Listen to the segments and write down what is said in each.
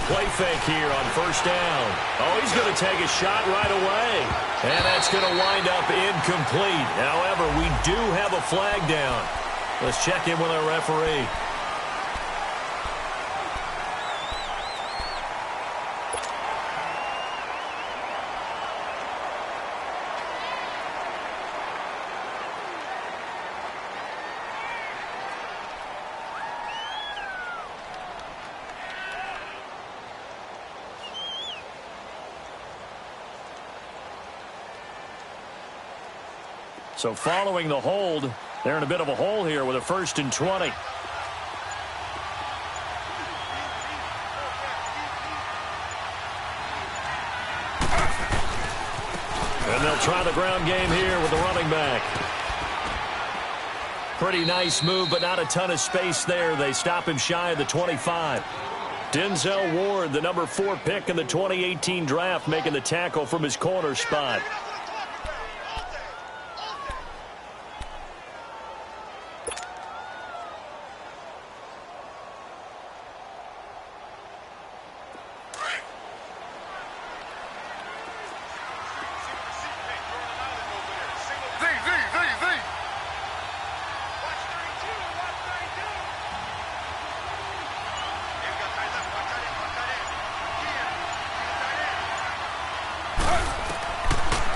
play fake here on first down. Oh, he's going to take a shot right away. And that's going to wind up incomplete. However, we do have a flag down. Let's check in with our referee. So following the hold, they're in a bit of a hole here with a 1st and 20. And they'll try the ground game here with the running back. Pretty nice move, but not a ton of space there. They stop him shy of the 25. Denzel Ward, the number 4 pick in the 2018 draft, making the tackle from his corner spot.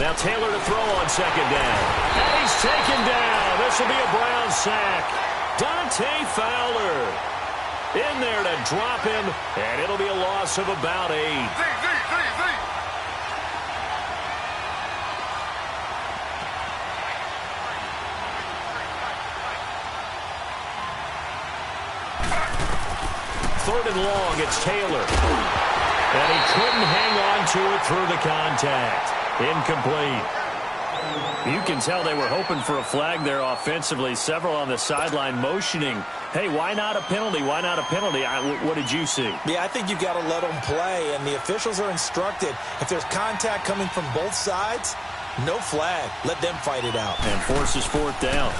Now Taylor to throw on 2nd down. And he's taken down. This will be a Brown sack. Dante Fowler in there to drop him, and it'll be a loss of about 8. Third and long, it's Taylor. And he couldn't hang on to it through the contact. Incomplete. You can tell they were hoping for a flag there offensively. Several on the sideline motioning. Hey, why not a penalty? Why not a penalty? What did you see? Yeah, I think you've got to let them play, and the officials are instructed. If there's contact coming from both sides, no flag. Let them fight it out. And forces 4th down.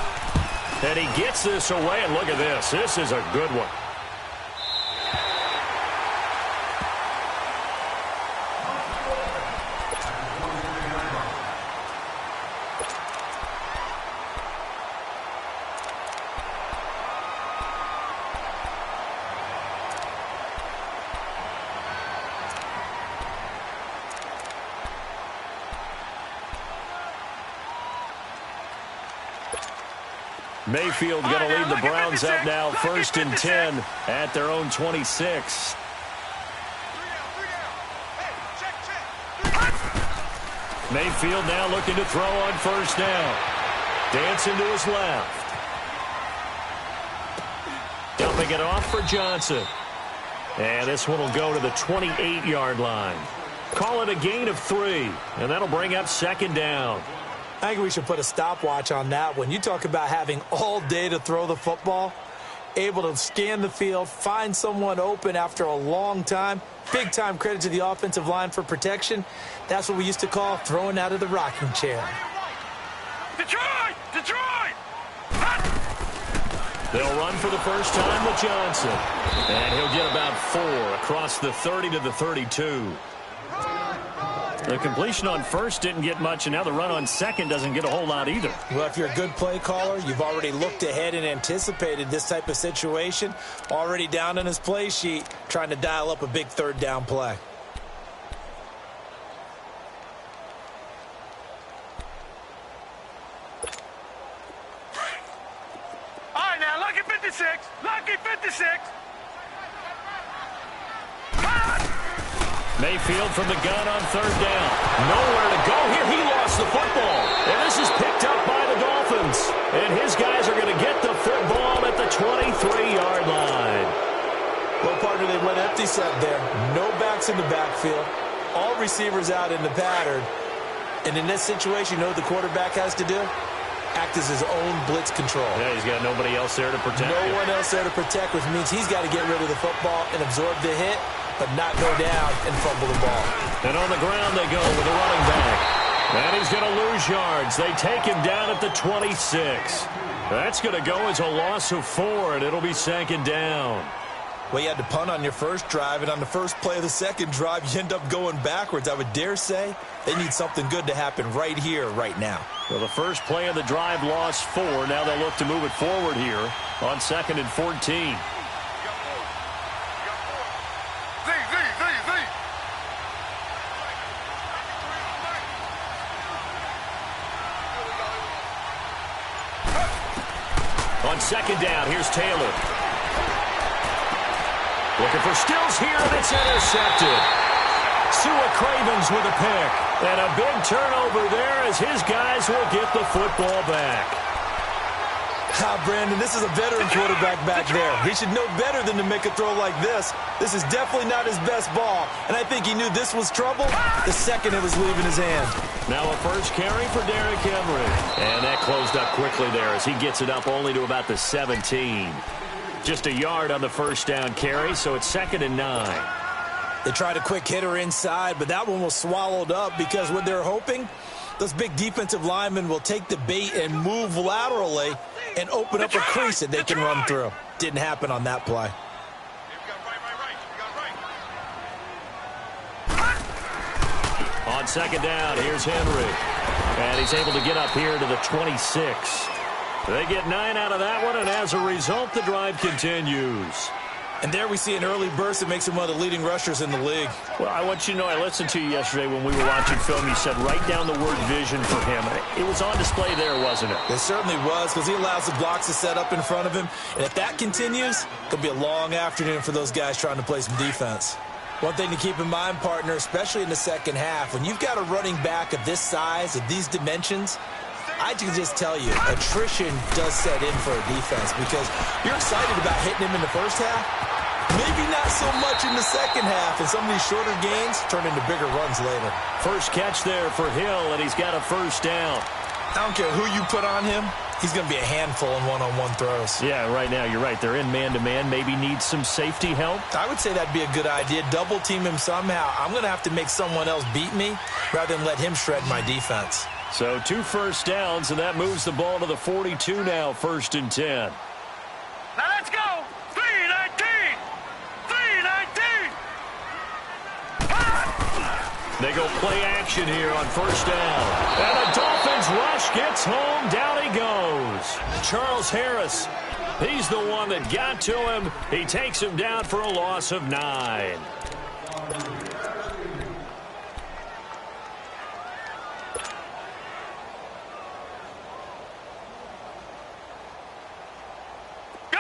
And he gets this away, and look at this. This is a good one. Mayfield going to lead the Browns up now, 1st and 10 at their own 26. Mayfield now looking to throw on 1st down. Dancing to his left. Dumping it off for Johnson. And this one will go to the 28-yard line. Call it a gain of 3, and that'll bring up 2nd down. I think we should put a stopwatch on that one. You talk about having all day to throw the football, able to scan the field, find someone open after a long time. Big-time credit to the offensive line for protection. That's what we used to call throwing out of the rocking chair. Detroit! Detroit! They'll run for the first time with Johnson. And he'll get about 4 across the 30 to the 32. The completion on 1st didn't get much, and now the run on 2nd doesn't get a whole lot either. Well, if you're a good play caller, you've already looked ahead and anticipated this type of situation. Already down in his play sheet, trying to dial up a big 3rd down play. All right, now, lucky 56. Lucky 56. Mayfield from the gun on 3rd down. Nowhere to go here. He lost the football. And this is picked up by the Dolphins. And his guys are going to get the football at the 23-yard line. Well, partner, they went empty set there. No backs in the backfield. All receivers out in the pattern. And in this situation, you know what the quarterback has to do? Act as his own blitz control. Yeah, he's got nobody else there to protect No him. one else there to protect, which means he's got to get rid of the football and absorb the hit, but not go down and fumble the ball. And on the ground they go with the running back. And he's going to lose yards. They take him down at the 26. That's going to go as a loss of 4, and it'll be 2nd down. Well, you had to punt on your first drive, and on the first play of the second drive, you end up going backwards. I would dare say they need something good to happen right here, right now. Well, the first play of the drive lost 4. Now they'll look to move it forward here on 2nd and 14. On 2nd down, here's Taylor. Looking for Stills here, and it's intercepted. Sua Cravens with a pick. And a big turnover there as his guys will get the football back. Brandon, this is a veteran quarterback back there. He should know better than to make a throw like this. This is definitely not his best ball, and I think he knew this was trouble the second it was leaving his hand. Now a first carry for Derrick Henry. And that closed up quickly there as he gets it up only to about the 17. Just a yard on the first down carry, so it's 2nd and 9. They tried a quick hitter inside, but that one was swallowed up because what they're hoping, those big defensive linemen will take the bait and move laterally and open up a crease that they can run through. Didn't happen on that play. On 2nd down, here's Henry. And he's able to get up here to the 26. They get 9 out of that one, and as a result, the drive continues. And there we see an early burst that makes him one of the leading rushers in the league. Well, I want you to know, I listened to you yesterday when we were watching film. You said write down the word vision for him. It was on display there, wasn't it? It certainly was, because he allows the blocks to set up in front of him. And if that continues, it'll be a long afternoon for those guys trying to play some defense. One thing to keep in mind, partner, especially in the second half, when you've got a running back of this size, of these dimensions, I can just tell you, attrition does set in for a defense because you're excited about hitting him in the first half. Maybe not so much in the second half, and some of these shorter gains turn into bigger runs later. First catch there for Hill, and he's got a first down. I don't care who you put on him. He's going to be a handful in one-on-one throws. Yeah, right now, you're right. They're in man-to-man. Maybe needs some safety help. I would say that'd be a good idea. Double team him somehow. I'm going to have to make someone else beat me rather than let him shred my defense. So 2 first downs, and that moves the ball to the 42 now, 1st and 10. Now let's go. 3-19. 3-19. They go play action here on first down. And the Dolphins rush gets home. Down he goes. Charles Harris, he's the one that got to him. He takes him down for a loss of 9.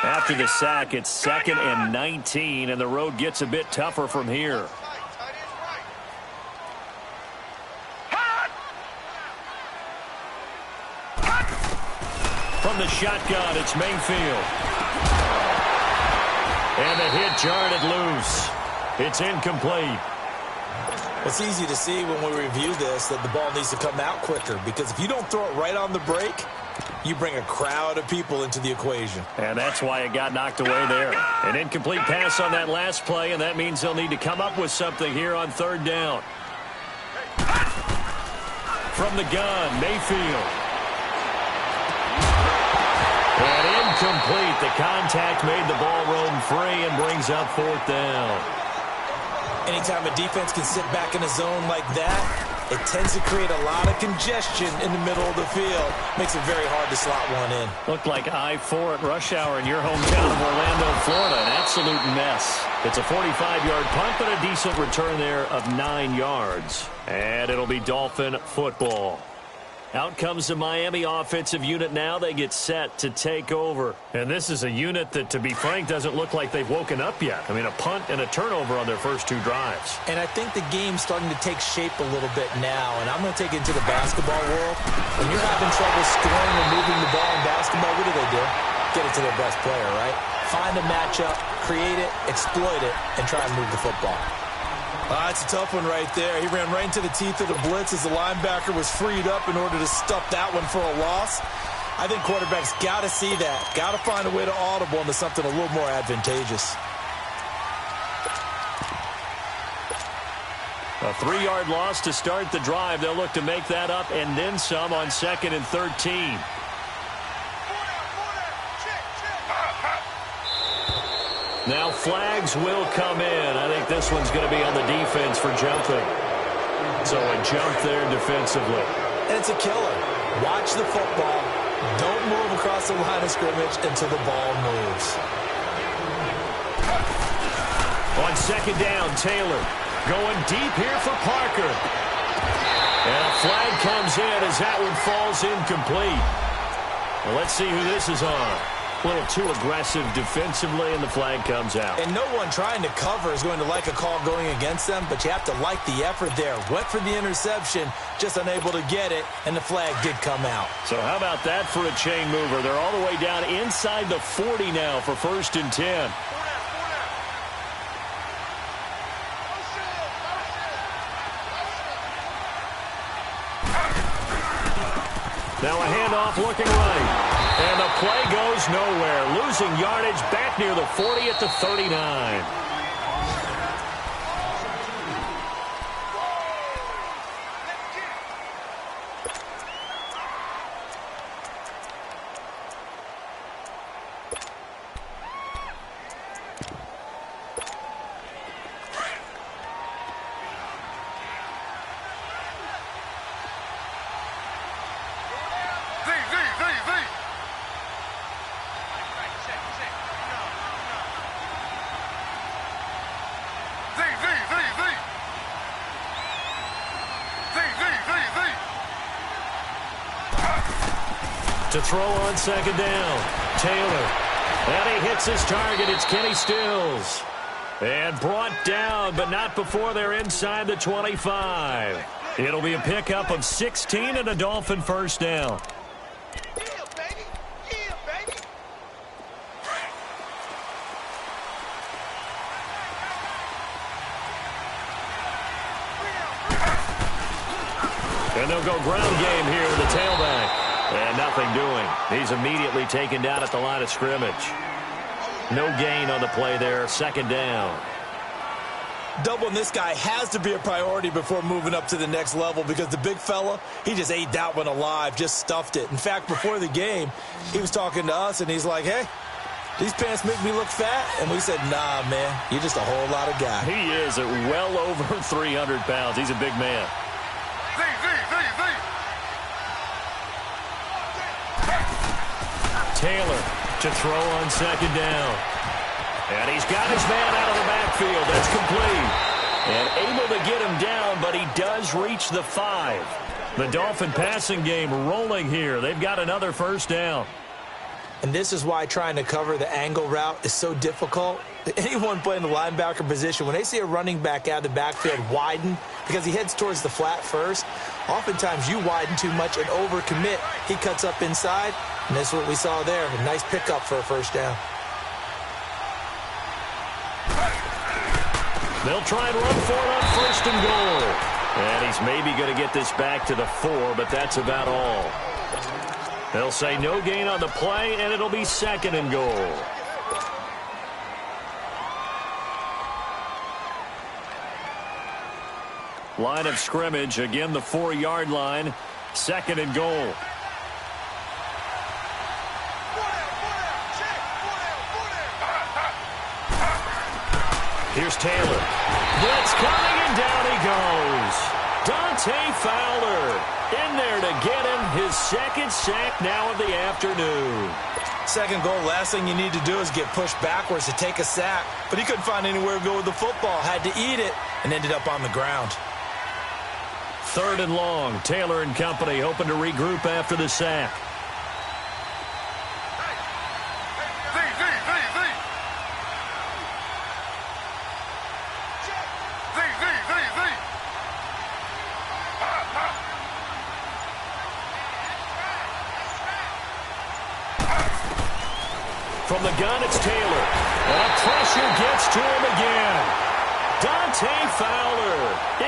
After the sack, it's 2nd and 19, and the road gets a bit tougher from here. From the shotgun, it's Mayfield. And the hit jarred it loose. It's incomplete. It's easy to see when we review this that the ball needs to come out quicker because if you don't throw it right on the break, you bring a crowd of people into the equation. And that's why it got knocked away there. An incomplete pass on that last play, and that means they'll need to come up with something here on 3rd down. From the gun, Mayfield. And incomplete. The contact made the ball roam free and brings up 4th down. Anytime a defense can sit back in a zone like that, it tends to create a lot of congestion in the middle of the field. Makes it very hard to slot one in. Looked like I-4 at rush hour in your hometown of Orlando, Florida. An absolute mess. It's a 45-yard punt, but a decent return there of 9 yards. And it'll be Dolphin football. Out comes the Miami offensive unit now. They get set to take over. And this is a unit that, to be frank, doesn't look like they've woken up yet. I mean, a punt and a turnover on their first 2 drives. And I think the game's starting to take shape a little bit now. And I'm going to take it into the basketball world. When you're having trouble scoring or moving the ball in basketball, what do? Get it to their best player, right? Find a matchup, create it, exploit it, and try and move the football. It's a tough one right there. He ran right into the teeth of the blitz as the linebacker was freed up in order to stuff that one for a loss. I think quarterbacks got to see that. Got to find a way to audible into something a little more advantageous. A 3-yard loss to start the drive. They'll look to make that up and then some on 2nd and 13. Now flags will come in. I think this one's going to be on the defense for jumping. So a jump there defensively. And it's a killer. Watch the football. Don't move across the line of scrimmage until the ball moves. On second down, Taylor going deep here for Parker. And a flag comes in as that one falls incomplete. Well, let's see who this is on. A little too aggressive defensively, and the flag comes out. And no one trying to cover is going to like a call going against them, but you have to like the effort there. Went for the interception, just unable to get it, and the flag did come out. So how about that for a chain mover? They're all the way down inside the 40 now for 1st and 10. Now a handoff looking right. And the play goes nowhere. Losing yardage back near the 40 at the 39. To throw on second down, Taylor. And he hits his target. It's Kenny Stills. And brought down, but not before they're inside the 25. It'll be a pickup of 16 and a Dolphin 1st down. Yeah, baby. Yeah, baby. And they'll go ground game here with the tailback. And nothing doing. He's immediately taken down at the line of scrimmage. No gain on the play there. 2nd down. Doubling this guy has to be a priority before moving up to the next level because the big fella, he just ate that one alive, just stuffed it. In fact, before the game, he was talking to us, and he's like, hey, these pants make me look fat. And we said, nah, man, you're just a whole lot of guy. He is at well over 300 pounds. He's a big man. Taylor to throw on second down. And he's got his man out of the backfield. That's complete. And able to get him down, but he does reach the 5. The Dolphin passing game rolling here. They've got another 1st down. And this is why trying to cover the angle route is so difficult. Anyone playing the linebacker position, when they see a running back out of the backfield widen because he heads towards the flat first, oftentimes you widen too much and overcommit. He cuts up inside, and that's what we saw there. A nice pickup for a 1st down. They'll try and run for it on 1st and goal. And he's maybe going to get this back to the 4, but that's about all. They'll say no gain on the play, and it'll be 2nd and goal. Line of scrimmage, again the 4-yard line, 2nd and goal. Here's Taylor. Blitz coming, and down he goes. Dante Fowler in there to get him his 2nd sack now of the afternoon. 2nd goal, last thing you need to do is get pushed backwards to take a sack. But he couldn't find anywhere to go with the football. Had to eat it and ended up on the ground. 3rd and long. Taylor and company hoping to regroup after the sack. From the gun, it's Taylor. And pressure gets to him again. Dante Fowler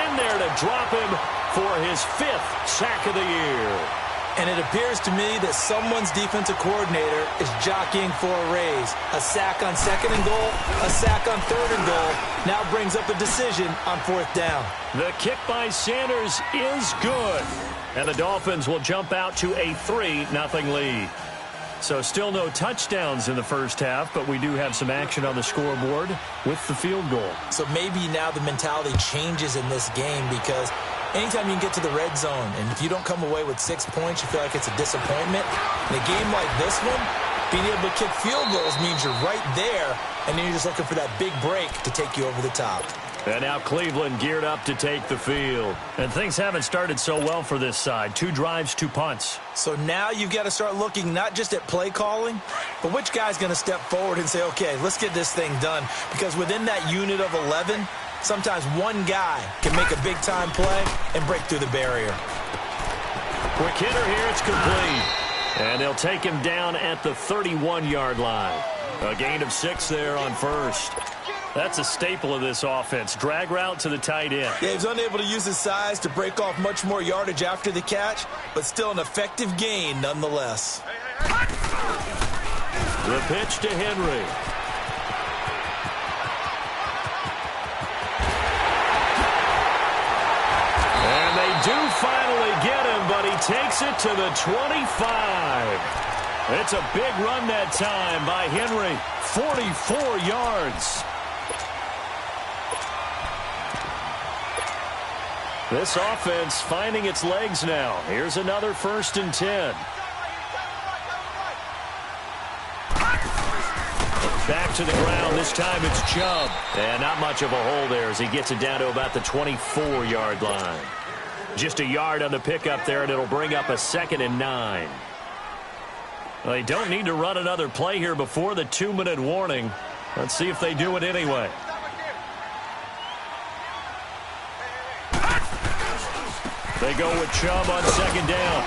in there to drop him for his 5th sack of the year. And it appears to me that someone's defensive coordinator is jockeying for a raise. A sack on 2nd and goal, a sack on 3rd and goal. Now brings up a decision on 4th down. The kick by Sanders is good. And the Dolphins will jump out to a 3-0 lead. So still no touchdowns in the first half, but we do have some action on the scoreboard with the field goal. So maybe now the mentality changes in this game, because anytime you can get to the red zone, and if you don't come away with 6 points, you feel like it's a disappointment. In a game like this one, being able to kick field goals means you're right there, and then you're just looking for that big break to take you over the top. And now Cleveland geared up to take the field. And things haven't started so well for this side. 2 drives, 2 punts. So now you've got to start looking not just at play calling, but which guy's going to step forward and say, okay, let's get this thing done. Because within that unit of 11, sometimes one guy can make a big-time play and break through the barrier. Quick hitter here, it's complete. And they'll take him down at the 31-yard line. A gain of 6 there on first. That's a staple of this offense. Drag route to the tight end. Yeah, he's unable to use his size to break off much more yardage after the catch, but still an effective gain nonetheless. The pitch to Henry. And they do finally get him, but he takes it to the 25. It's a big run that time by Henry. 44 yards. This offense finding its legs now. Here's another 1st and 10. Back to the ground. This time it's Chubb. And not much of a hole there as he gets it down to about the 24-yard line. Just a yard on the pickup there, and it'll bring up a 2nd and 9. Well, they don't need to run another play here before the 2-minute warning. Let's see if they do it anyway. They go with Chubb on 2nd down.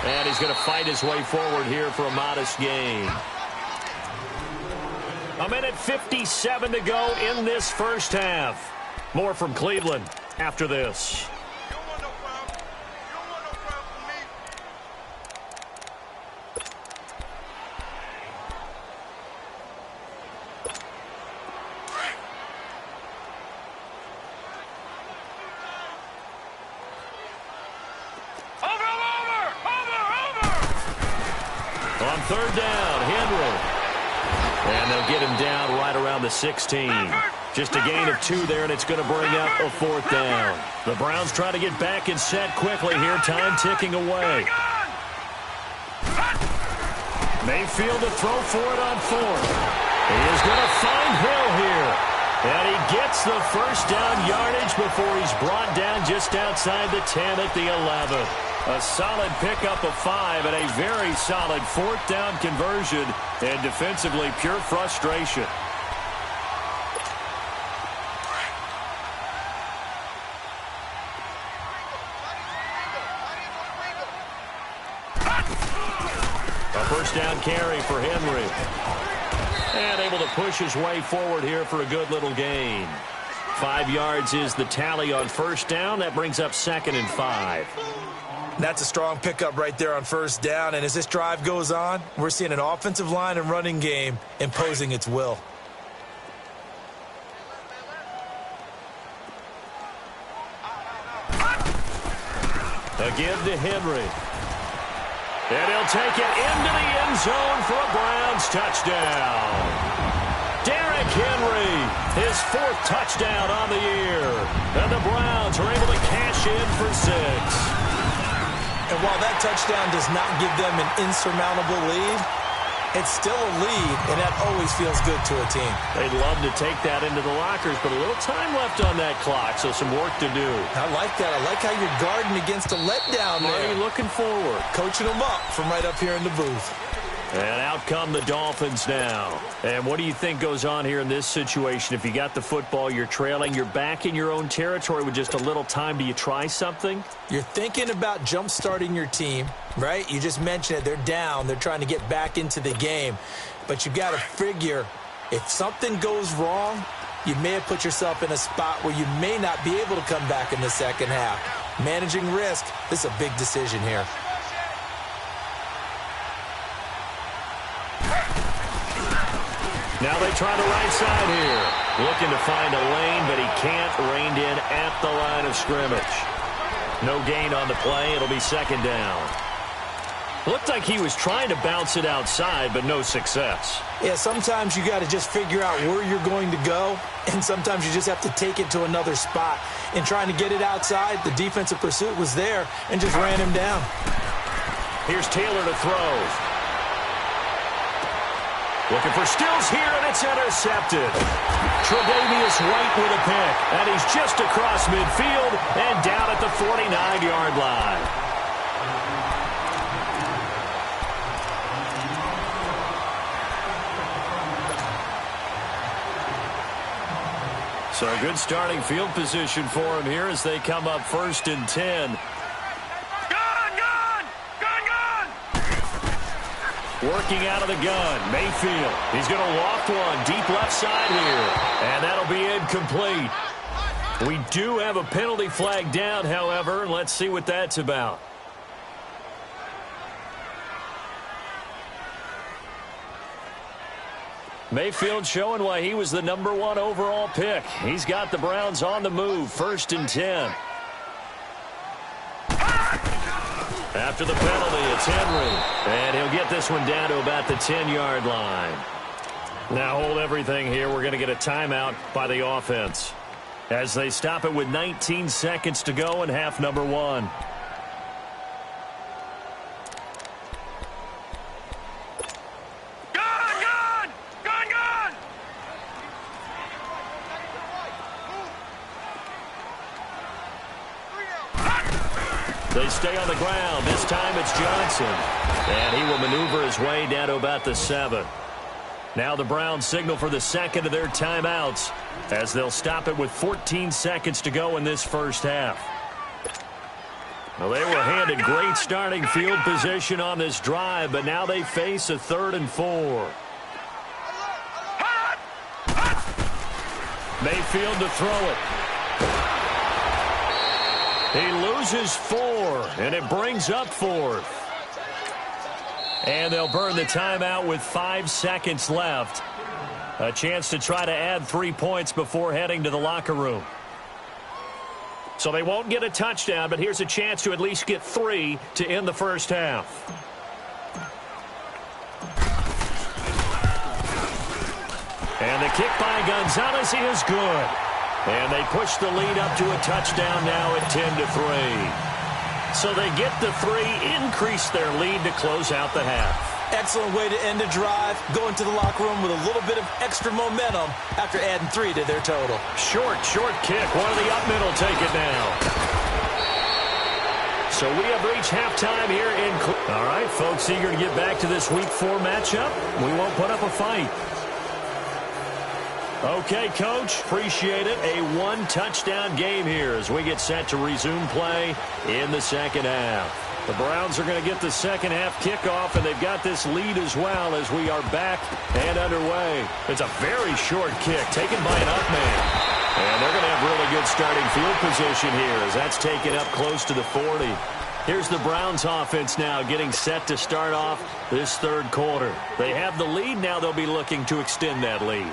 And he's going to fight his way forward here for a modest gain. 1:57 to go in this first half. More from Cleveland after this. On 3rd down, Henry. And they'll get him down right around the 16. Just a gain of 2 there, and it's going to bring up a 4th down. The Browns try to get back and set quickly here. Time ticking away. Mayfield to throw for it on 4th. He is going to find Hill here. And he gets the 1st down yardage before he's brought down just outside the 10 at the 11. A solid pickup of 5 and a very solid 4th down conversion, and defensively pure frustration. A 1st down carry for Henry. And able to push his way forward here for a good little gain. 5 yards is the tally on 1st down. That brings up 2nd and 5. That's a strong pickup right there on 1st down. And as this drive goes on, we're seeing an offensive line and running game imposing its will. A give to Henry. And he'll take it into the end zone for a Browns touchdown. Derrick Henry, his 4th touchdown on the year. And the Browns are able to cash in for 6. And while that touchdown does not give them an insurmountable lead, it's still a lead, and that always feels good to a team. They'd love to take that into the lockers, but a little time left on that clock, so some work to do. I like that. I like how you're guarding against a letdown there. Marty looking forward. Coaching them up from right up here in the booth. And out come the Dolphins now. And what do you think goes on here in this situation? If you got the football, you're trailing, you're back in your own territory with just a little time. Do you try something? You're thinking about jump-starting your team, right? You just mentioned it. They're down. They're trying to get back into the game. But you've got to figure if something goes wrong, you may have put yourself in a spot where you may not be able to come back in the second half. Managing risk, this is a big decision here. Now they try the right side here. Looking to find a lane, but he can't. Reined in at the line of scrimmage. No gain on the play. It'll be 2nd down. Looked like he was trying to bounce it outside, but no success. Yeah, sometimes you got to just figure out where you're going to go, and sometimes you just have to take it to another spot. In trying to get it outside, the defensive pursuit was there and just ran him down. Here's Taylor to throw. Looking for Stills here, and it's intercepted. Tre'Davious White with a pick, and he's just across midfield and down at the 49-yard line. So a good starting field position for him here as they come up 1st and 10. Gun! Working out of the gun, Mayfield. He's going to loft one deep left side here, and that'll be incomplete. We do have a penalty flag down, however, and let's see what that's about. Mayfield showing why he was the #1 overall pick. He's got the Browns on the move, 1st and 10. After the penalty, it's Henry. And he'll get this one down to about the 10-yard line. Now hold everything here. We're going to get a timeout by the offense as they stop it with 19 seconds to go in half number 1. They stay on the ground. This time it's Johnson. And he will maneuver his way down to about the 7. Now the Browns signal for the second of their timeouts as they'll stop it with 14 seconds to go in this first half. Well, they were handed great starting field position on this drive, but now they face a 3rd and 4. Mayfield to throw it. He loses 4, and it brings up 4th. And they'll burn the timeout with 5 seconds left. A chance to try to add 3 points before heading to the locker room. So they won't get a touchdown, but here's a chance to at least get 3 to end the first half. And the kick by Gonzalez is good. And they push the lead up to a touchdown now at 10-3. So they get the 3, increase their lead to close out the half. Excellent way to end the drive, going to the locker room with a little bit of extra momentum after adding 3 to their total. Short kick. One of the up middle take it down. So we have reached halftime here in... All right, folks, eager to get back to this Week 4 matchup. We won't put up a fight. Okay, Coach, appreciate it. A 1-touchdown game here as we get set to resume play in the second half. The Browns are going to get the second half kickoff, and they've got this lead as well as we are back and underway. It's a very short kick taken by an up man. And they're going to have really good starting field position here as that's taken up close to the 40. Here's the Browns offense now getting set to start off this 3rd quarter. They have the lead. Now they'll be looking to extend that lead.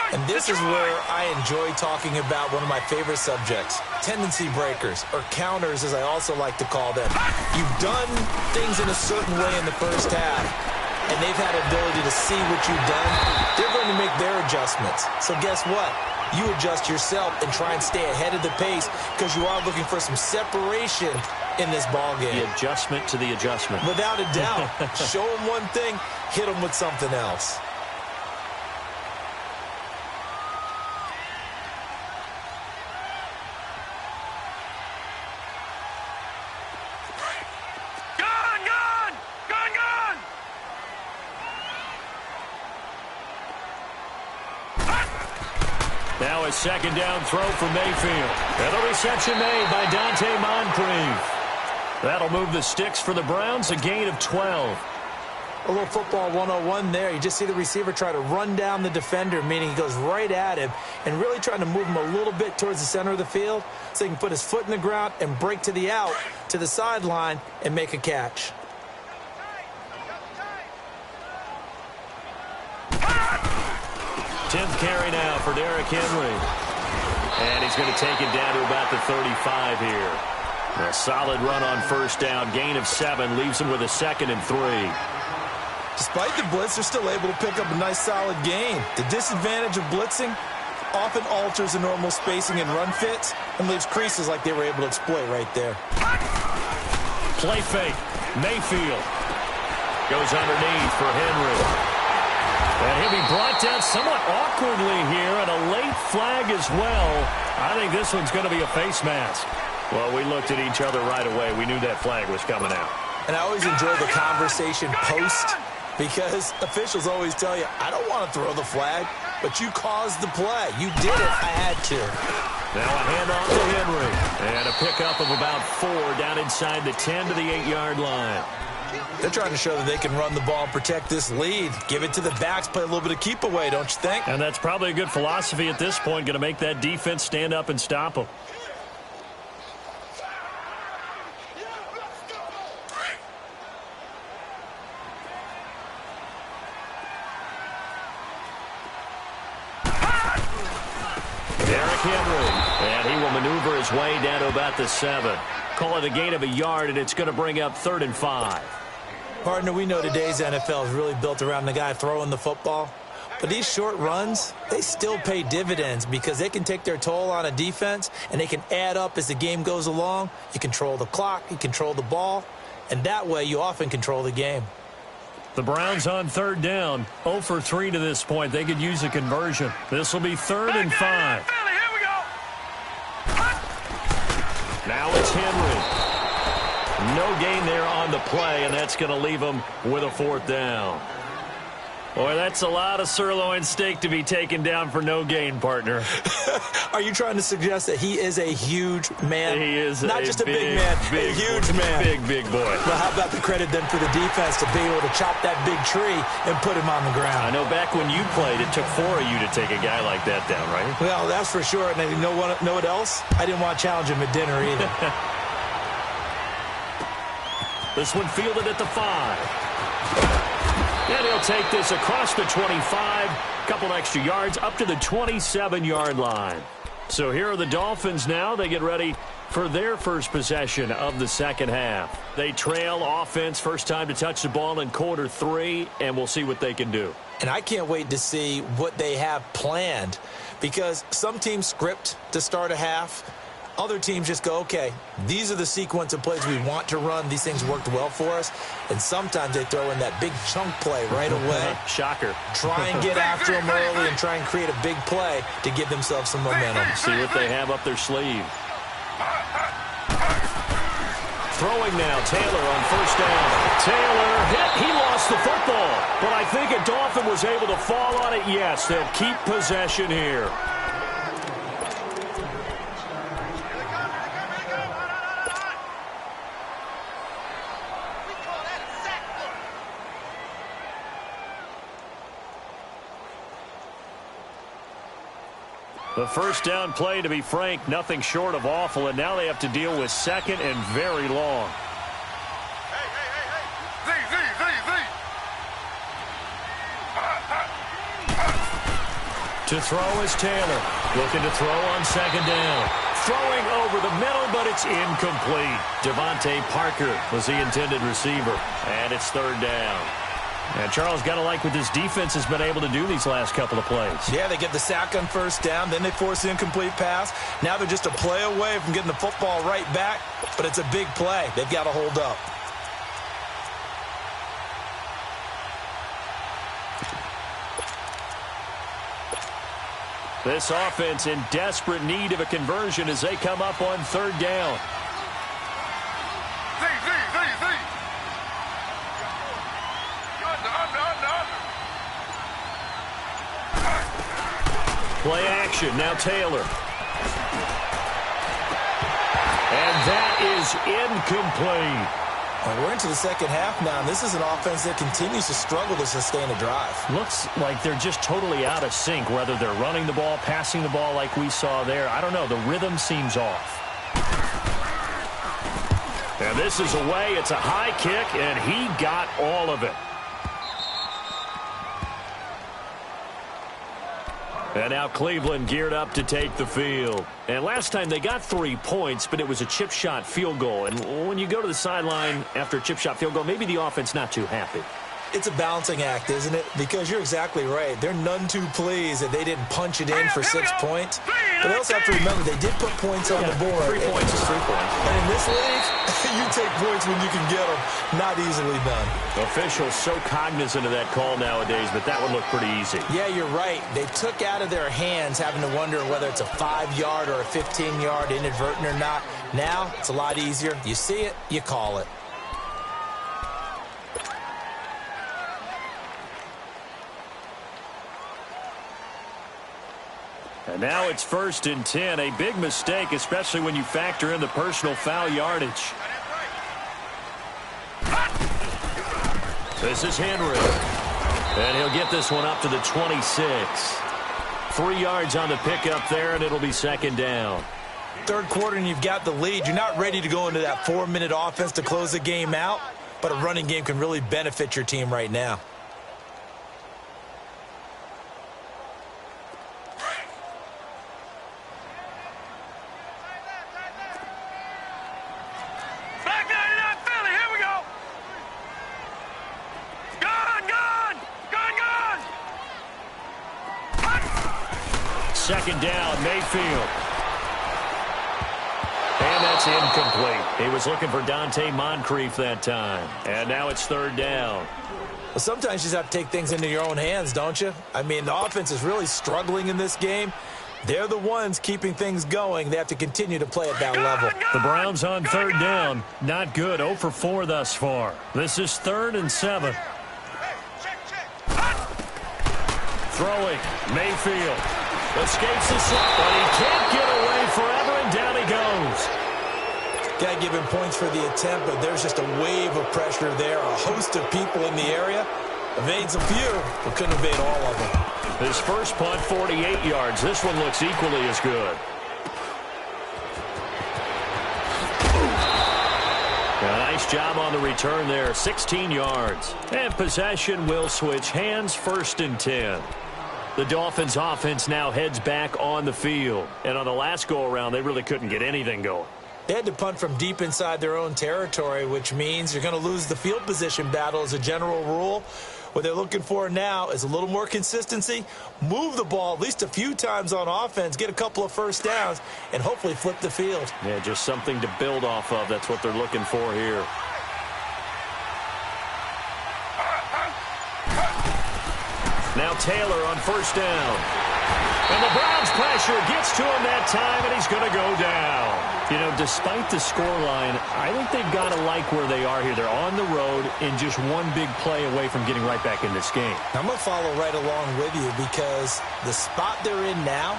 And this is where I enjoy talking about one of my favorite subjects, tendency breakers, or counters as I also like to call them. You've done things in a certain way in the first half, and they've had ability to see what you've done. They're going to make their adjustments. So guess what? You adjust yourself and try and stay ahead of the pace because you are looking for some separation in this ball game. The adjustment to the adjustment. Without a doubt. Show them one thing, hit them with something else. Now a second down throw for Mayfield. And the reception made by Dante Moncrief. That'll move the sticks for the Browns, a gain of 12. A little football 101 there. You just see the receiver try to run down the defender, meaning he goes right at him and really trying to move him a little bit towards the center of the field so he can put his foot in the ground and break to the out, to the sideline, and make a catch. Tenth carry now for Derrick Henry. And he's going to take it down to about the 35 here. A solid run on first down. Gain of 7 leaves them with a 2nd and 3. Despite the blitz, they're still able to pick up a nice solid gain. The disadvantage of blitzing often alters the normal spacing and run fits and leaves creases like they were able to exploit right there. Play fake. Mayfield goes underneath for Henry. And he'll be brought down somewhat awkwardly here, and a late flag as well. I think this one's going to be a face mask. Well, we looked at each other right away. We knew that flag was coming out. And I always enjoy the conversation post, because officials always tell you, I don't want to throw the flag, but you caused the play. You did it. I had to. Now a handoff to Henry. And a pickup of about 4 down inside the 10 to the 8-yard line. They're trying to show that they can run the ball and protect this lead. Give it to the backs, play a little bit of keep away, don't you think? And that's probably a good philosophy at this point, going to make that defense stand up and stop them. Henry, and he will maneuver his way down to about the 7. Call it a gain of a yard, and it's going to bring up 3rd and 5. Partner, we know today's NFL is really built around the guy throwing the football. But these short runs, they still pay dividends because they can take their toll on a defense, and they can add up as the game goes along. You control the clock, you control the ball, and that way you often control the game. The Browns on 3rd down, 0 for 3 to this point. They could use a conversion. This will be 3rd and 5. Now it's Henry. No gain there on the play, and that's going to leave him with a 4th down. Boy, that's a lot of sirloin steak to be taken down for no gain, partner. Are you trying to suggest that he is a huge man? He is not just a big man, a huge man. Big boy. Well, how about the credit then for the defense to be able to chop that big tree and put him on the ground? I know back when you played, it took 4 of you to take a guy like that down, right? Well, that's for sure. And you know what else? I didn't want to challenge him at dinner either. This one fielded at the 5. And he'll take this across the 25, couple extra yards, up to the 27-yard line. So here are the Dolphins now. They get ready for their first possession of the second half. They trail offense, first time to touch the ball in quarter 3, and we'll see what they can do. And I can't wait to see what they have planned, because some teams script to start a half. Other teams just go, okay, these are the sequence of plays we want to run. These things worked well for us. And sometimes they throw in that big chunk play right away. Shocker. Try and get after them early and try and create a big play to give themselves some momentum. See what they have up their sleeve. Throwing now, Taylor on first down. Taylor hit. He lost the football. But I think a Dolphin was able to fall on it. Yes, they'll keep possession here. The first down play, to be frank, nothing short of awful, and now they have to deal with 2nd and very long. To throw is Taylor. Looking to throw on 2nd down. Throwing over the middle, but it's incomplete. Devontae Parker was the intended receiver, and it's 3rd down. And Charles, got to like what this defense has been able to do these last couple of plays. Yeah, they get the sack on first down, then they force the incomplete pass. Now they're just a play away from getting the football right back, but it's a big play. They've got to hold up. This offense in desperate need of a conversion as they come up on 3rd down. Play action. Now Taylor. And that is incomplete. Well, we're into the second half now, and this is an offense that continues to struggle to sustain a drive. Looks like they're just totally out of sync, whether they're running the ball, passing the ball like we saw there. I don't know. The rhythm seems off. And this is away. It's a high kick, and he got all of it. And now Cleveland geared up to take the field. And last time they got 3 points, but it was a chip shot field goal. And when you go to the sideline after a chip shot field goal, maybe the offense not too happy. It's a balancing act, isn't it? Because you're exactly right. They're none too pleased that they didn't punch it in for 6 points. But they also have to remember they did put points on the board. 3 points is 3 points. And in this league, you take points when you can get them. Not easily done. Officials so cognizant of that call nowadays, but that would look pretty easy. Yeah, you're right. They took out of their hands having to wonder whether it's a 5-yard or a 15-yard inadvertent or not. Now, it's a lot easier. You see it, you call it. And now it's 1st and 10. A big mistake, especially when you factor in the personal foul yardage. This is Henry. And he'll get this one up to the 26. 3 yards on the pickup there, and it'll be 2nd down. Third quarter, and you've got the lead. You're not ready to go into that 4-minute offense to close the game out, but a running game can really benefit your team right now. Second down, Mayfield. And that's incomplete. He was looking for Dante Moncrief that time. And now it's 3rd down. Well, sometimes you just have to take things into your own hands, don't you? I mean, the offense is really struggling in this game. They're the ones keeping things going. They have to continue to play at that level. The Browns on 3rd down. Not good. 0 for 4 thus far. This is 3rd and 7. Throwing. Mayfield. Escapes the slot, but he can't get away forever, and down he goes. Got to give him points for the attempt, but there's just a wave of pressure there. A host of people in the area. Evades a few, but couldn't evade all of them. His first punt, 48 yards. This one looks equally as good. A nice job on the return there, 16 yards. And possession will switch hands, 1st and 10. The Dolphins' offense now heads back on the field. And on the last go-around, they really couldn't get anything going. They had to punt from deep inside their own territory, which means you're going to lose the field position battle as a general rule. What they're looking for now is a little more consistency, move the ball at least a few times on offense, get a couple of first downs, and hopefully flip the field. Yeah, just something to build off of. That's what they're looking for here. Now Taylor on 1st down. And the Browns pressure gets to him that time, and he's going to go down. You know, despite the scoreline, I think they've got to like where they are here. They're on the road and just one big play away from getting right back in this game. I'm going to follow right along with you because the spot they're in now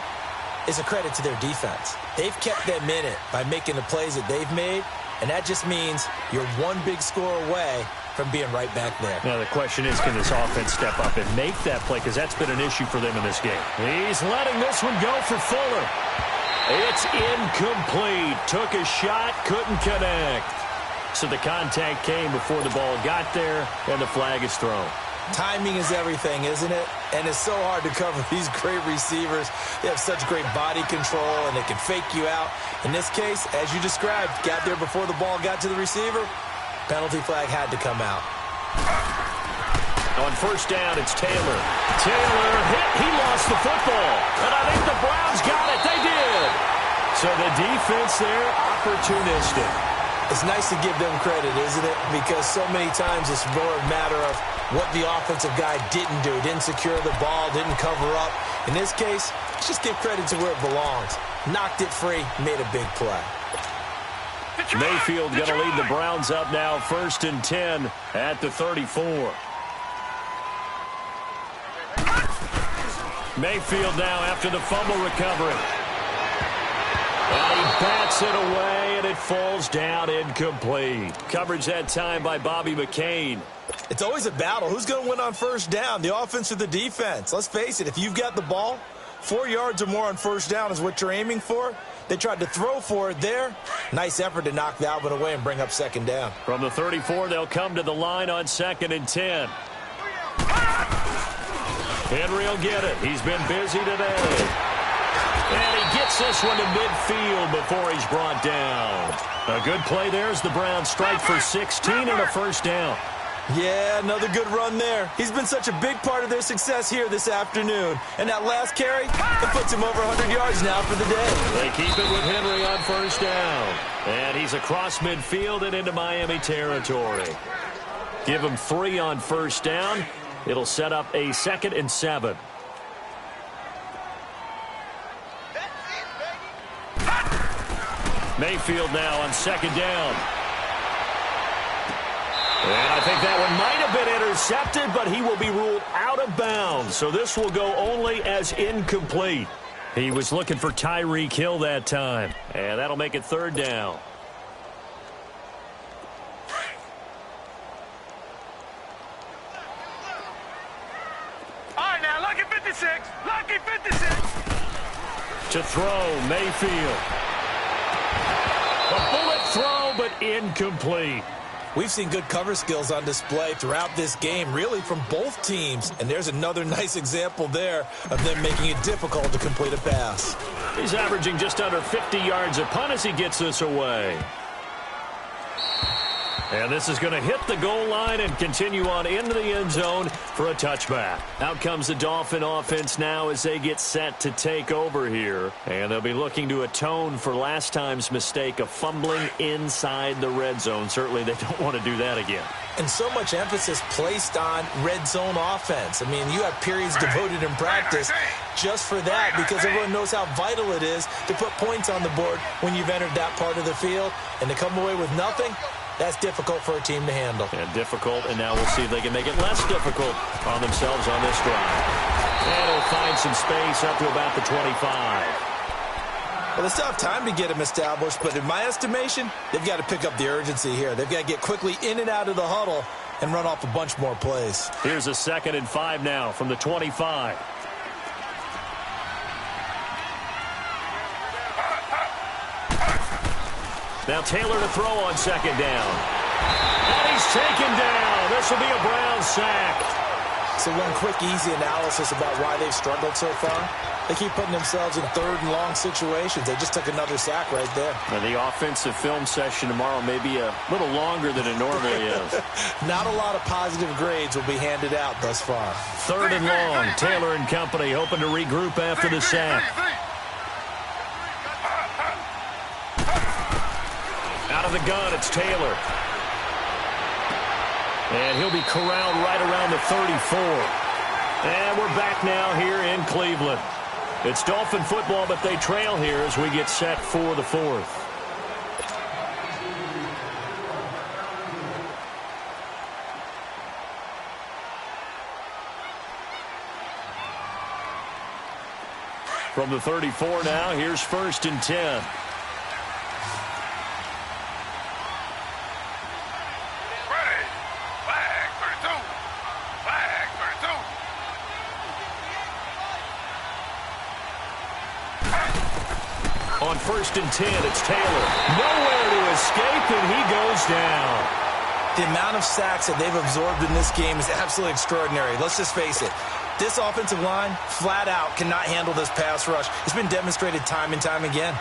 is a credit to their defense. They've kept them in it by making the plays that they've made, and that just means you're one big score away from being right back there. Now, the question is, can this offense step up and make that play? Because that's been an issue for them in this game. He's letting this one go for Fuller. It's incomplete. Took a shot, couldn't connect. So the contact came before the ball got there, and the flag is thrown. Timing is everything, isn't it? And it's so hard to cover these great receivers. They have such great body control, and they can fake you out. In this case, as you described, got there before the ball got to the receiver. Penalty flag had to come out. On 1st down, it's Taylor. Taylor hit. He lost the football. And I think the Browns got it. They did. So the defense there, opportunistic. It's nice to give them credit, isn't it? Because so many times it's more a matter of what the offensive guy didn't do. Didn't secure the ball, didn't cover up. In this case, let's just give credit to where it belongs. Knocked it free, made a big play. Mayfield going to lead the Browns up now, 1st and 10 at the 34. Mayfield now after the fumble recovery. And he bats it away, and it falls down incomplete. Coverage that time by Bobby McCain. It's always a battle. Who's going to win on 1st down, the offense or the defense? Let's face it, if you've got the ball, 4 yards or more on 1st down is what you're aiming for. They tried to throw for it there. Nice effort to knock that one away and bring up 2nd down. From the 34, they'll come to the line on 2nd and 10. Henry will get it. He's been busy today. And he gets this one to midfield before he's brought down. A good play there as the Browns strike for 16 and a first down. Yeah, another good run there. He's been such a big part of their success here this afternoon. And that last carry, it puts him over 100 yards now for the day. They keep it with Henry on first down. And he's across midfield and into Miami territory. Give him 3 on first down. It'll set up a 2nd and 7. Mayfield now on 2nd down. And I think that one might have been intercepted, but he will be ruled out of bounds. So this will go only as incomplete. He was looking for Tyreek Hill that time. And that'll make it 3rd down. All right, now, lucky 56. Lucky 56. To throw, Mayfield. A bullet throw, but incomplete. We've seen good cover skills on display throughout this game, really from both teams. And there's another nice example there of them making it difficult to complete a pass. He's averaging just under 50 yards a punt as he gets this away. And this is going to hit the goal line and continue on into the end zone for a touchback. Out comes the Dolphin offense now as they get set to take over here. And they'll be looking to atone for last time's mistake of fumbling inside the red zone. Certainly they don't want to do that again. And so much emphasis placed on red zone offense. I mean, you have periods devoted in practice just for that because everyone knows how vital it is to put points on the board when you've entered that part of the field. And to come away with nothing, that's difficult for a team to handle. And difficult, and now we'll see if they can make it less difficult on themselves on this drive. And he'll find some space up to about the 25. Well, they still have time to get him established, but in my estimation, they've got to pick up the urgency here. They've got to get quickly in and out of the huddle and run off a bunch more plays. Here's a 2nd and 5 now from the 25. Now Taylor to throw on 2nd down. And he's taken down. This will be a Browns sack. So one quick, easy analysis about why they've struggled so far. They keep putting themselves in 3rd and long situations. They just took another sack right there. Now the offensive film session tomorrow may be a little longer than it normally is. Not a lot of positive grades will be handed out thus far. 3rd and long. Taylor and company hoping to regroup after the sack. Out of the gun, it's Taylor. And he'll be corralled right around the 34. And we're back now here in Cleveland. It's Dolphin football, but they trail here as we get set for the 4th. From the 34 now, here's 1st and 10. On 1st and 10, it's Taylor. Nowhere to escape, and he goes down. The amount of sacks that they've absorbed in this game is absolutely extraordinary. Let's just face it. This offensive line, flat out, cannot handle this pass rush. It's been demonstrated time and time again.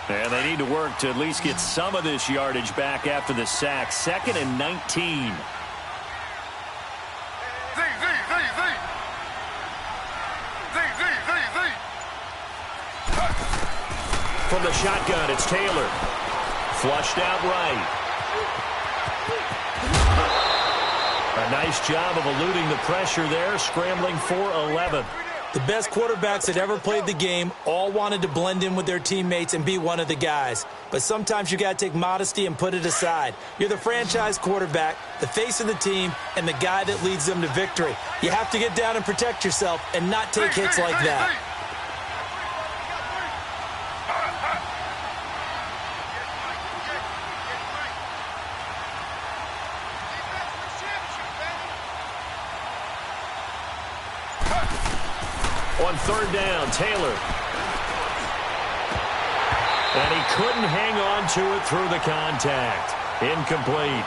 And they need to work to at least get some of this yardage back after the sack. 2nd and 19. From the shotgun, it's Taylor. Flushed out right. A nice job of eluding the pressure there, scrambling for 11. The best quarterbacks that ever played the game all wanted to blend in with their teammates and be one of the guys. But sometimes you got to take modesty and put it aside. You're the franchise quarterback, the face of the team, and the guy that leads them to victory. You have to get down and protect yourself and not take hits like that. On 3rd down, Taylor. And he couldn't hang on to it through the contact. Incomplete.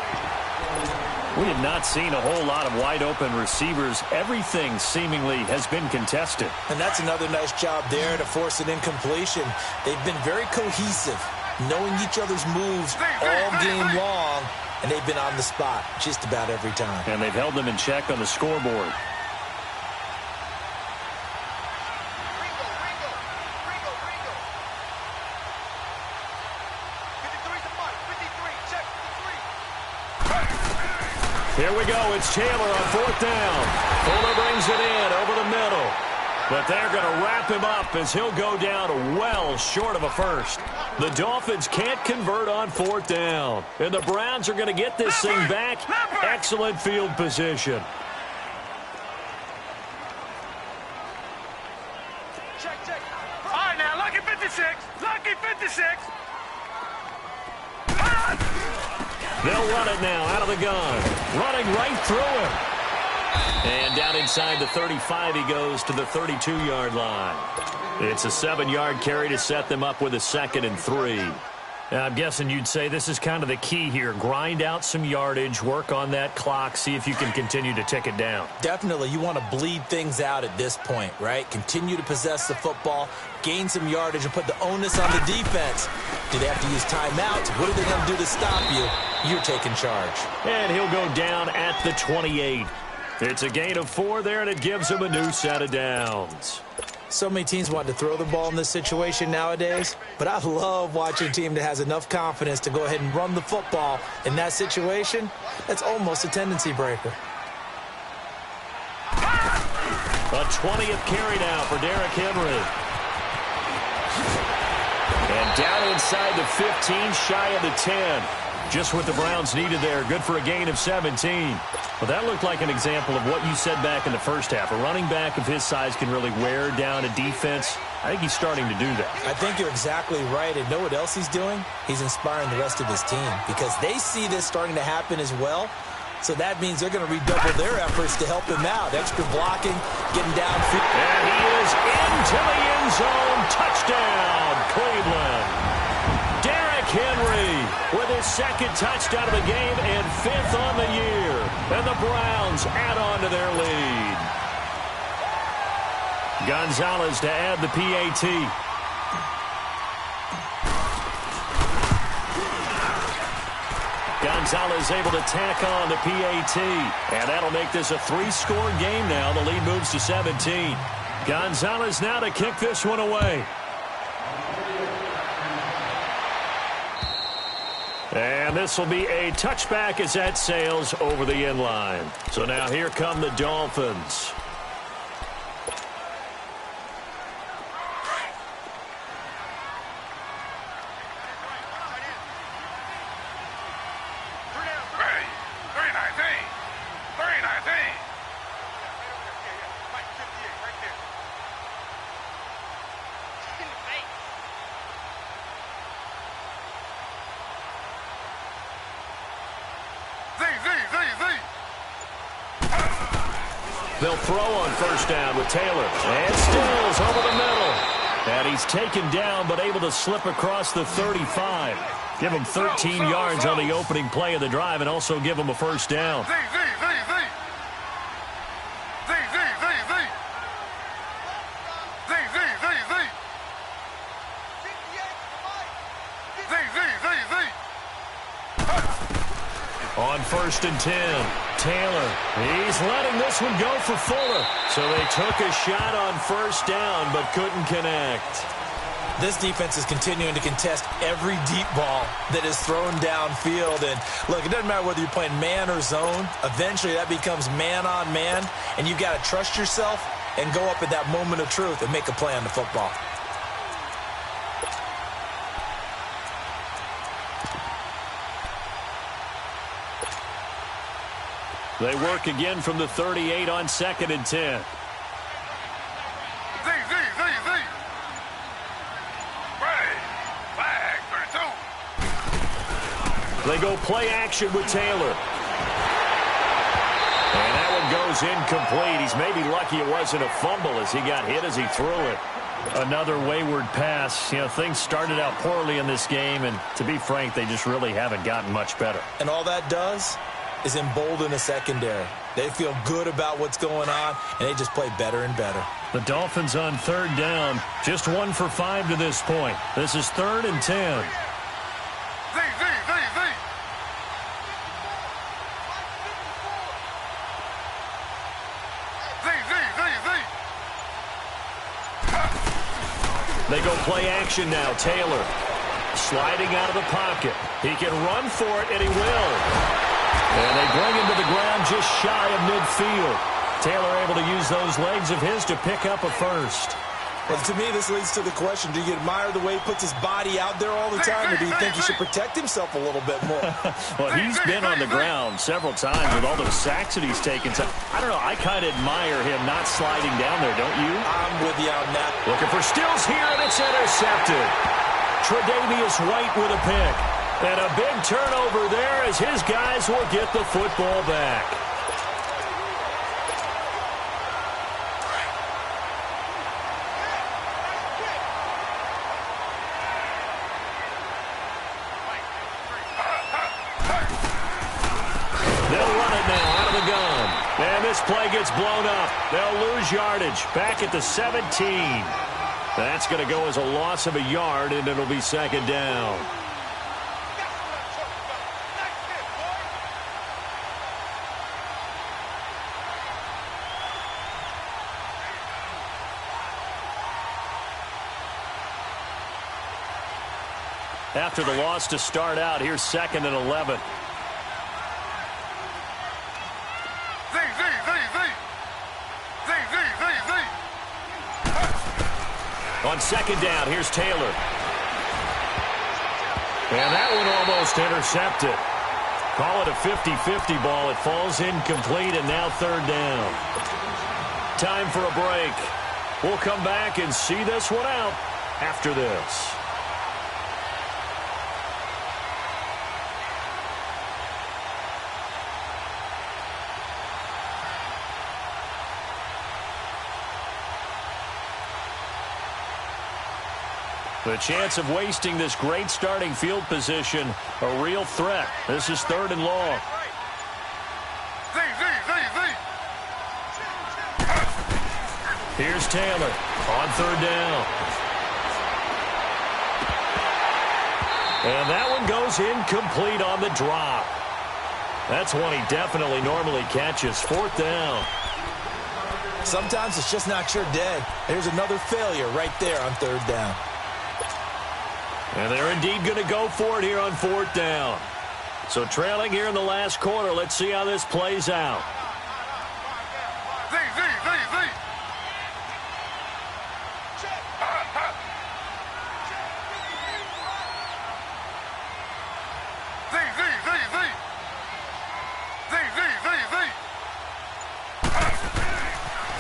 We have not seen a whole lot of wide-open receivers. Everything seemingly has been contested. And that's another nice job there to force an incompletion. They've been very cohesive, knowing each other's moves all game long, and they've been on the spot just about every time. And they've held them in check on the scoreboard. Here we go. It's Taylor on fourth down. Fuller brings it in over the middle. But they're going to wrap him up as he'll go down well short of a first. The Dolphins can't convert on fourth down. And the Browns are going to get this thing back. Excellent field position. Check. All right, now, lucky 56. Lucky 56. They'll run it now out of the gun. Running right through him. And down inside the 35 he goes to the 32-yard line. It's a 7-yard carry to set them up with a 2nd and 3. I'm guessing you'd say this is kind of the key here. Grind out some yardage, work on that clock, see if you can continue to tick it down. Definitely, you want to bleed things out at this point, right? Continue to possess the football, gain some yardage, and put the onus on the defense. Do they have to use timeouts? What are they going to do to stop you? You're taking charge. And he'll go down at the 28. It's a gain of 4 there, and it gives him a new set of downs. So many teams want to throw the ball in this situation nowadays, but I love watching a team that has enough confidence to go ahead and run the football in that situation. That's almost a tendency breaker. A 20th carry now for Derrick Henry. And down inside the 15, shy of the 10. Just what the Browns needed there. Good for a gain of 17. Well, that looked like an example of what you said back in the first half. A running back of his size can really wear down a defense. I think he's starting to do that. I think you're exactly right. And know what else he's doing? He's inspiring the rest of his team because they see this starting to happen as well. So that means they're going to redouble their efforts to help him out. Extra blocking, getting downfield. And he is into the end zone. Touchdown, Cleveland. Derrick Henry with his 2nd touchdown of the game and 5th on the year. And the Browns add on to their lead. Gonzalez to add the PAT. Gonzalez able to tack on the PAT. And that'll make this a 3-score game now. The lead moves to 17. Gonzalez now to kick this one away. And this will be a touchback as that sails over the end line. So now here come the Dolphins. They'll throw on first down with Taylor. And Stills over the middle. And he's taken down but able to slip across the 35. Give him 13 yards on the opening play of the drive and also give him a first down. On 1st and 10, Taylor, he's letting this one go for Fuller. So they took a shot on first down but couldn't connect. This defense is continuing to contest every deep ball that is thrown downfield. And look, it doesn't matter whether you're playing man or zone. Eventually that becomes man on man, and you've got to trust yourself and go up at that moment of truth and make a play on the football. They work again from the 38 on 2nd and 10. They go play action with Taylor. And that one goes incomplete. He's maybe lucky it wasn't a fumble as he got hit as he threw it. Another wayward pass. You know, things started out poorly in this game, and to be frank, they just really haven't gotten much better. And all that does is embolden the secondary. They feel good about what's going on, and they just play better and better. The Dolphins on 3rd down. Just 1 for 5 to this point. This is 3rd and 10. They go play action now. Taylor sliding out of the pocket. He can run for it, and he will. And they bring him to the ground just shy of midfield. Taylor able to use those legs of his to pick up a first. Well, to me, this leads to the question, do you admire the way he puts his body out there all the time, or do you think he should protect himself a little bit more? Well, he's been on the ground several times with all those sacks that he's taken. So, I don't know, I kind of admire him not sliding down there, don't you? I'm with you on that. Looking for Stills here, and it's intercepted. Tre'Davious White with a pick. And a big turnover there as his guys will get the football back. And this play gets blown up. They'll lose yardage back at the 17. That's going to go as a loss of a yard, and it'll be 2nd down. After the loss to start out, here's 2nd and 11. On 2nd down, here's Taylor. And that one almost intercepted. Call it a 50-50 ball. It falls incomplete, and now 3rd down. Time for a break. We'll come back and see this one out after this. The chance of wasting this great starting field position, a real threat. This is 3rd and long. Here's Taylor on 3rd down. And that one goes incomplete on the drop. That's one he definitely normally catches. 4th down. Sometimes it's just not your day. There's another failure right there on 3rd down. And they're indeed going to go for it here on 4th down. So trailing here in the last quarter. Let's see how this plays out.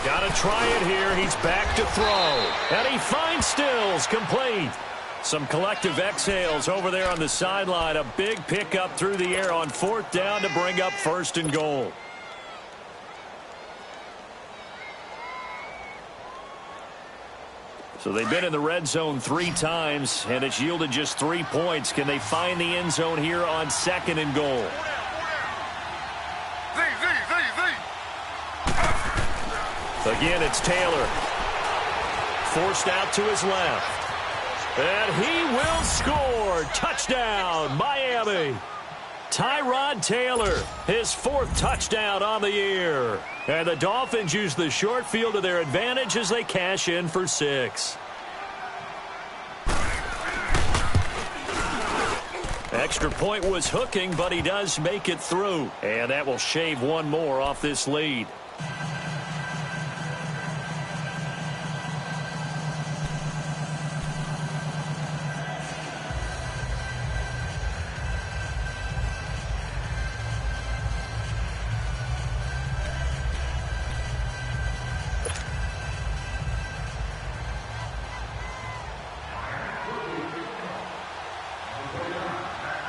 Got to try it here. He's back to throw. And he finds Stills complete. Some collective exhales over there on the sideline. A big pickup through the air on 4th down to bring up 1st and goal. So they've been in the red zone 3 times, and it's yielded just 3 points. Can they find the end zone here on 2nd and goal? Again, it's Taylor. Forced out to his left. And he will score. Touchdown, Miami. Tyrod Taylor, his 4th touchdown on the year. And the Dolphins use the short field to their advantage as they cash in for 6. Extra point was hooking, but he does make it through. And that will shave one more off this lead.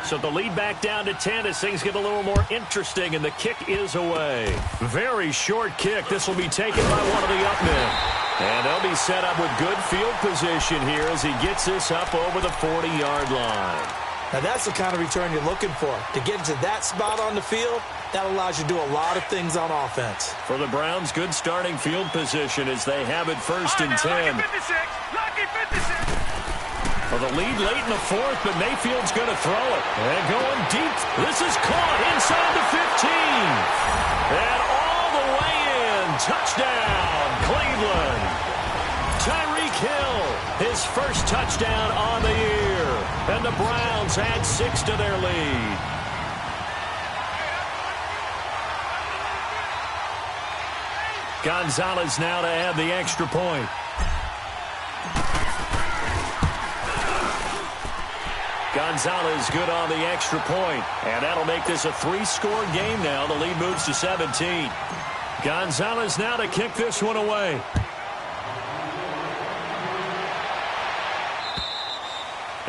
So the lead back down to 10 as things get a little more interesting, and the kick is away. Very short kick. This will be taken by one of the up men. And they'll be set up with good field position here as he gets this up over the 40-yard line. Now, that's the kind of return you're looking for. To get into that spot on the field, that allows you to do a lot of things on offense. For the Browns, good starting field position as they have it first and 10. Lucky 56. Lucky 56. Well, the lead late in the fourth, but Mayfield's going to throw it. And going deep. This is caught inside the 15. And all the way in. Touchdown, Cleveland. Tyreek Hill, his first touchdown on the year. And the Browns add 6 to their lead. Gonzalez now to add the extra point. Gonzalez good on the extra point. And that'll make this a 3-score game now. The lead moves to 17. Gonzalez now to kick this one away.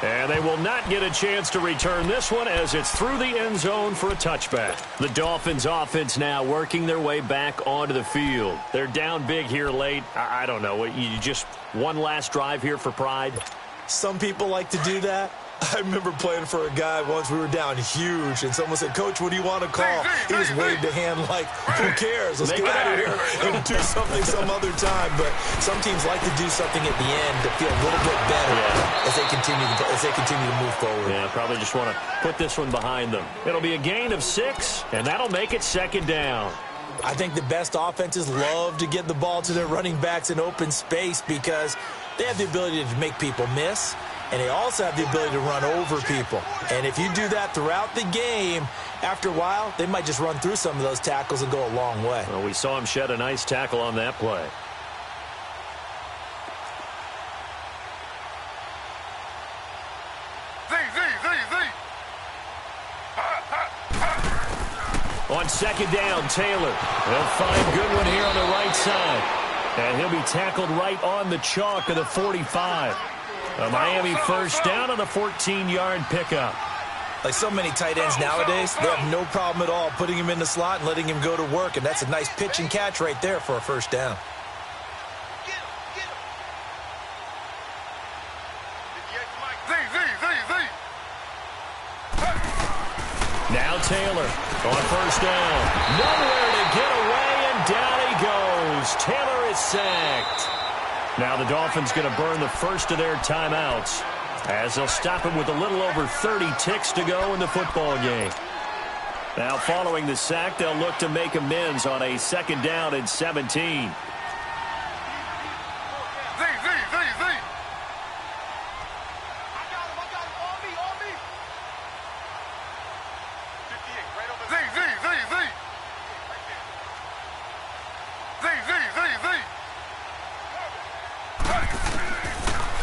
And they will not get a chance to return this one as it's through the end zone for a touchback. The Dolphins offense now working their way back onto the field. They're down big here late. I don't know. You just one last drive here for pride? Some people like to do that. I remember playing for a guy once. We were down huge, and someone said, "Coach, what do you want to call?" He just waved a hand like, "Who cares? Let's get out of here and do something some other time." But some teams like to do something at the end to feel a little bit better as they continue to move forward. Yeah, probably just want to put this one behind them. It'll be a gain of 6, and that'll make it second down. I think the best offenses love to get the ball to their running backs in open space because they have the ability to make people miss. And they also have the ability to run over people. And if you do that throughout the game, after a while, they might just run through some of those tackles and go a long way. Well, we saw him shed a nice tackle on that play. On second down, Taylor. They'll find Goodwin here on the right side. And he'll be tackled right on the chalk of the 45. A Miami first down on the 14-yard pickup. Like so many tight ends nowadays, they have no problem at all putting him in the slot and letting him go to work. And that's a nice pitch and catch right there for a first down. Now Taylor on first down. Nowhere to get away, and down he goes. Taylor is sacked. Now the Dolphins going to burn the first of their timeouts as they'll stop him with a little over 30 ticks to go in the football game. Now following the sack, they'll look to make amends on a second down and 17.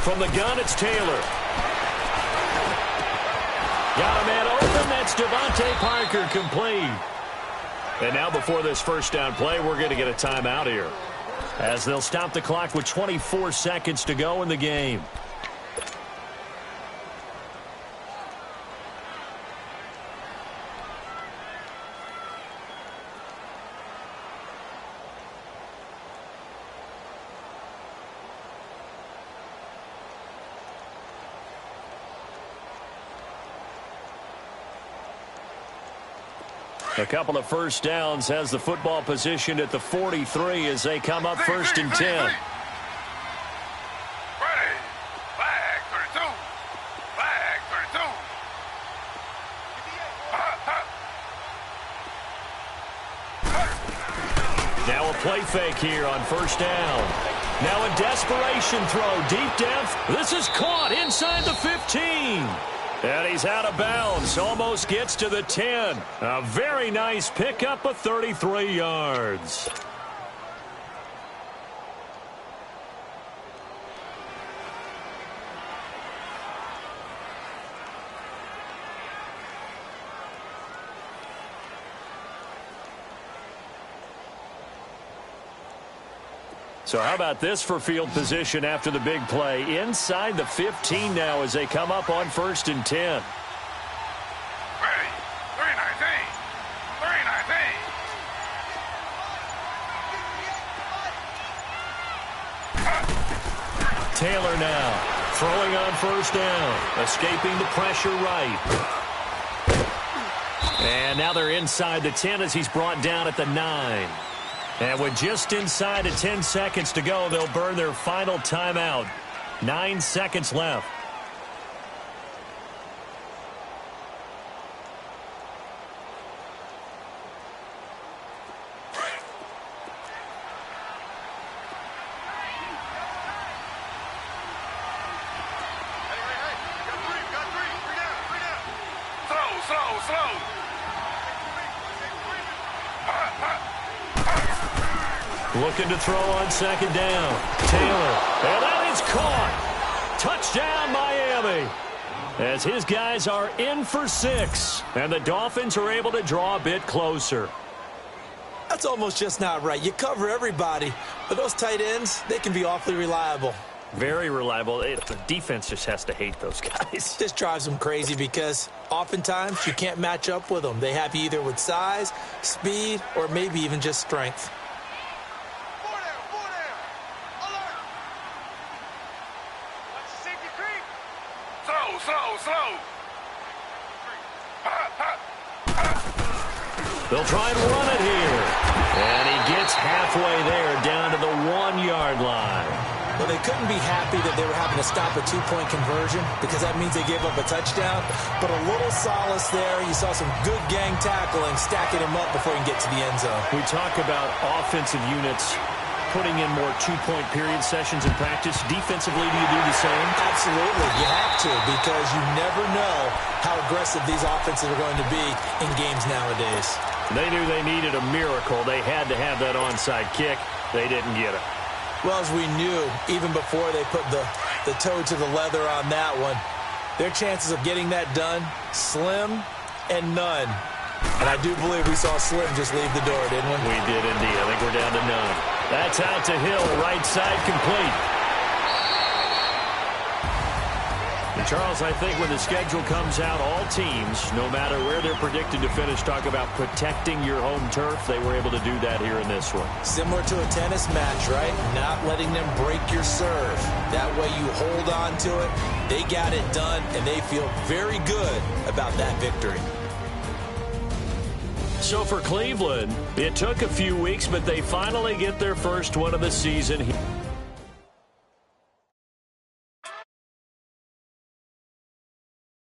From the gun, it's Taylor. Got a man open. That's Devontae Parker complete. And now before this first down play, we're going to get a timeout here as they'll stop the clock with 24 seconds to go in the game. A couple of first downs has the football positioned at the 43 as they come up first and 10. Ready. Flag 32. Flag 32. Now a play fake here on first down. Now a desperation throw, deep depth. This is caught inside the 15. And he's out of bounds, almost gets to the 10. A very nice pickup of 33 yards. So how about this for field position after the big play? Inside the 15 now as they come up on first and 10. Ready. 319. 319. Taylor now throwing on first down, escaping the pressure right. And now they're inside the 10 as he's brought down at the 9. And with just inside of 10 seconds to go, they'll burn their final timeout. 9 seconds left. Looking to throw on second down. Taylor. And that is caught. Touchdown, Miami. As his guys are in for 6. And the Dolphins are able to draw a bit closer. That's almost just not right. You cover everybody, but those tight ends, they can be awfully reliable. Very reliable. The defense just has to hate those guys. This drives them crazy because oftentimes you can't match up with them. They have you either with size, speed, or maybe even just strength. They'll try and run it here. And he gets halfway there down to the 1-yard line. Well, they couldn't be happy that they were having to stop a 2-point conversion because that means they gave up a touchdown. But a little solace there. You saw some good gang tackling, stacking him up before he can get to the end zone. We talk about offensive units putting in more 2-point period sessions in practice. Defensively, do you do the same? Absolutely. You have to because you never know how aggressive these offenses are going to be in games nowadays. They knew they needed a miracle. They had to have that onside kick. They didn't get it. Well, as we knew, even before they put the toe to the leather on that one, their chances of getting that done, slim and none. And I do believe we saw Slim just leave the door, didn't we? We did indeed. I think we're down to none. That's out to Hill, right side complete. And Charles, I think when the schedule comes out, all teams, no matter where they're predicted to finish, talk about protecting your home turf. They were able to do that here in this one. Similar to a tennis match, right? Not letting them break your serve. That way you hold on to it. They got it done, and they feel very good about that victory. So for Cleveland, it took a few weeks, but they finally get their first one of the season.